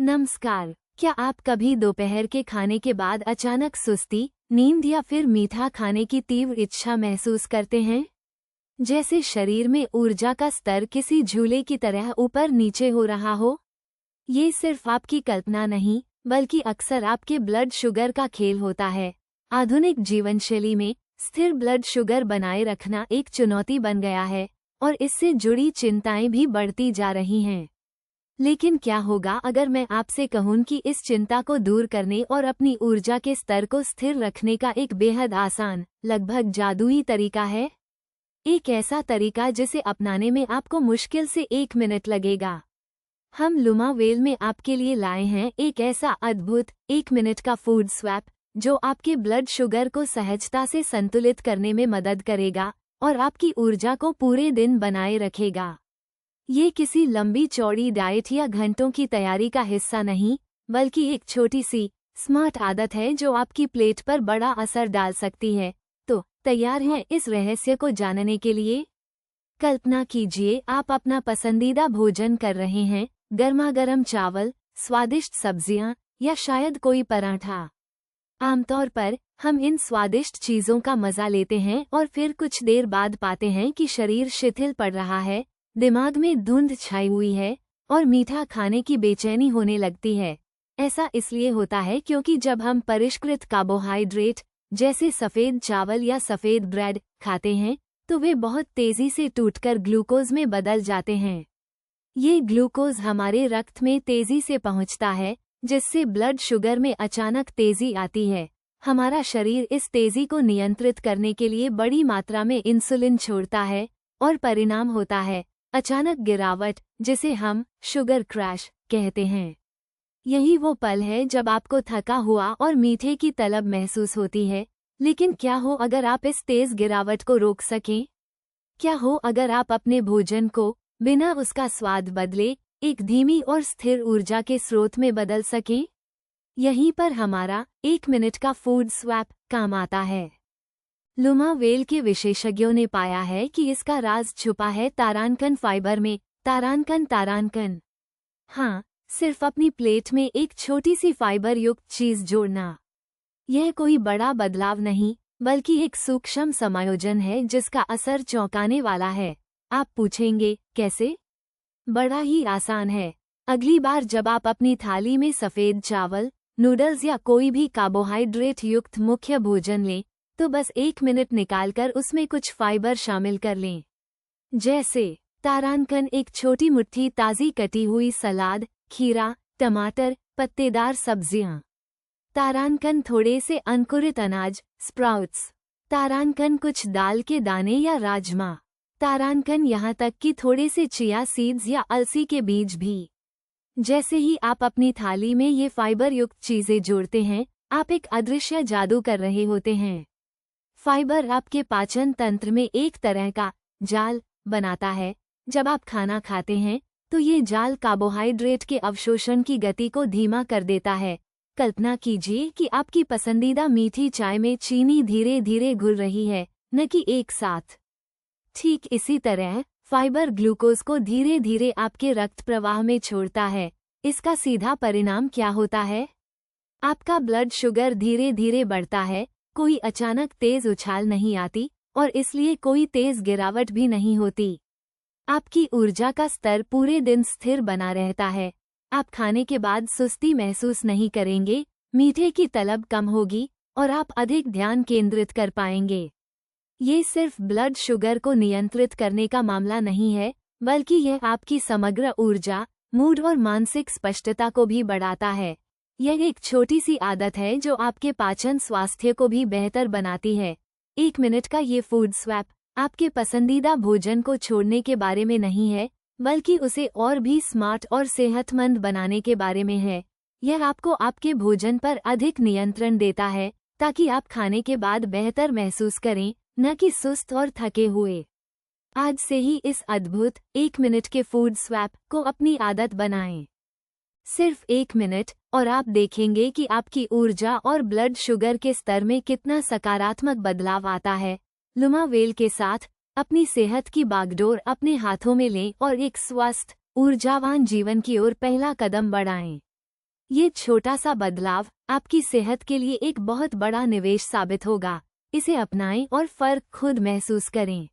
नमस्कार। क्या आप कभी दोपहर के खाने के बाद अचानक सुस्ती, नींद या फिर मीठा खाने की तीव्र इच्छा महसूस करते हैं? जैसे शरीर में ऊर्जा का स्तर किसी झूले की तरह ऊपर नीचे हो रहा हो? ये सिर्फ आपकी कल्पना नहीं, बल्कि अक्सर आपके ब्लड शुगर का खेल होता है। आधुनिक जीवनशैली में स्थिर ब्लड शुगर बनाए रखना एक चुनौती बन गया है और इससे जुड़ी चिंताएं भी बढ़ती जा रही हैं। लेकिन क्या होगा अगर मैं आपसे कहूं कि इस चिंता को दूर करने और अपनी ऊर्जा के स्तर को स्थिर रखने का एक बेहद आसान, लगभग जादुई तरीका है? एक ऐसा तरीका जिसे अपनाने में आपको मुश्किल से 1 मिनट लगेगा। हम लुमा वेल में आपके लिए लाए हैं एक ऐसा अद्भुत 1 मिनट का फूड स्वैप जो आपके ब्लड शुगर को सहजता से संतुलित करने में मदद करेगा और आपकी ऊर्जा को पूरे दिन बनाए रखेगा। ये किसी लंबी चौड़ी डाइट या घंटों की तैयारी का हिस्सा नहीं, बल्कि एक छोटी सी स्मार्ट आदत है जो आपकी प्लेट पर बड़ा असर डाल सकती है। तो तैयार हैं इस रहस्य को जानने के लिए? कल्पना कीजिए आप अपना पसंदीदा भोजन कर रहे हैं, गर्मागर्म चावल, स्वादिष्ट सब्जियां या शायद कोई पराठा। आमतौर पर हम इन स्वादिष्ट चीजों का मजा लेते हैं और फिर कुछ देर बाद पाते हैं कि शरीर शिथिल पड़ रहा है, दिमाग में धुंध छाई हुई है और मीठा खाने की बेचैनी होने लगती है। ऐसा इसलिए होता है क्योंकि जब हम परिष्कृत कार्बोहाइड्रेट जैसे सफ़ेद चावल या सफ़ेद ब्रेड खाते हैं तो वे बहुत तेज़ी से टूटकर ग्लूकोज में बदल जाते हैं। ये ग्लूकोज हमारे रक्त में तेज़ी से पहुंचता है, जिससे ब्लड शुगर में अचानक तेज़ी आती है। हमारा शरीर इस तेज़ी को नियंत्रित करने के लिए बड़ी मात्रा में इंसुलिन छोड़ता है और परिणाम होता है अचानक गिरावट, जिसे हम शुगर क्रैश कहते हैं। यही वो पल है जब आपको थका हुआ और मीठे की तलब महसूस होती है। लेकिन क्या हो अगर आप इस तेज गिरावट को रोक सकें? क्या हो अगर आप अपने भोजन को बिना उसका स्वाद बदले एक धीमी और स्थिर ऊर्जा के स्रोत में बदल सकें? यहीं पर हमारा 1 मिनट का फूड स्वैप काम आता है। लुमा वेल के विशेषज्ञों ने पाया है कि इसका राज छुपा है तारांकन फाइबर में। तारांकन। हाँ, सिर्फ अपनी प्लेट में एक छोटी सी फाइबर युक्त चीज जोड़ना। यह कोई बड़ा बदलाव नहीं, बल्कि एक सूक्ष्म समायोजन है जिसका असर चौंकाने वाला है। आप पूछेंगे, कैसे? बड़ा ही आसान है। अगली बार जब आप अपनी थाली में सफ़ेद चावल, नूडल्स या कोई भी कार्बोहाइड्रेट युक्त मुख्य भोजन लें, तो बस 1 मिनट निकालकर उसमें कुछ फाइबर शामिल कर लें। जैसे तारांकन एक छोटी मुट्ठी ताज़ी कटी हुई सलाद, खीरा, टमाटर, पत्तेदार सब्जियां। तारांकन थोड़े से अंकुरित अनाज, स्प्राउट्स। तारांकन कुछ दाल के दाने या राजमा। तारांकन यहाँ तक कि थोड़े से चिया सीड्स या अलसी के बीज भी। जैसे ही आप अपनी थाली में ये फाइबर युक्त चीजें जोड़ते हैं, आप एक अदृश्य जादू कर रहे होते हैं। फाइबर आपके पाचन तंत्र में एक तरह का जाल बनाता है। जब आप खाना खाते हैं तो ये जाल कार्बोहाइड्रेट के अवशोषण की गति को धीमा कर देता है। कल्पना कीजिए कि आपकी पसंदीदा मीठी चाय में चीनी धीरे धीरे घुल रही है, न कि एक साथ। ठीक इसी तरह फाइबर ग्लूकोज को धीरे धीरे आपके रक्त प्रवाह में छोड़ता है। इसका सीधा परिणाम क्या होता है? आपका ब्लड शुगर धीरे धीरे बढ़ता है, कोई अचानक तेज उछाल नहीं आती और इसलिए कोई तेज गिरावट भी नहीं होती। आपकी ऊर्जा का स्तर पूरे दिन स्थिर बना रहता है। आप खाने के बाद सुस्ती महसूस नहीं करेंगे, मीठे की तलब कम होगी और आप अधिक ध्यान केंद्रित कर पाएंगे। ये सिर्फ ब्लड शुगर को नियंत्रित करने का मामला नहीं है, बल्कि यह आपकी समग्र ऊर्जा, मूड और मानसिक स्पष्टता को भी बढ़ाता है। यह एक छोटी सी आदत है जो आपके पाचन स्वास्थ्य को भी बेहतर बनाती है। 1 मिनट का ये फूड स्वैप आपके पसंदीदा भोजन को छोड़ने के बारे में नहीं है, बल्कि उसे और भी स्मार्ट और सेहतमंद बनाने के बारे में है। यह आपको आपके भोजन पर अधिक नियंत्रण देता है, ताकि आप खाने के बाद बेहतर महसूस करें, न कि सुस्त और थके हुए। आज से ही इस अद्भुत 1 मिनट के फूड स्वैप को अपनी आदत बनाएं। सिर्फ 1 मिनट और आप देखेंगे कि आपकी ऊर्जा और ब्लड शुगर के स्तर में कितना सकारात्मक बदलाव आता है। लुमा वेल के साथ अपनी सेहत की बागडोर अपने हाथों में लें और एक स्वस्थ, ऊर्जावान जीवन की ओर पहला कदम बढ़ाएं। ये छोटा सा बदलाव आपकी सेहत के लिए एक बहुत बड़ा निवेश साबित होगा। इसे अपनाएं और फर्क खुद महसूस करें।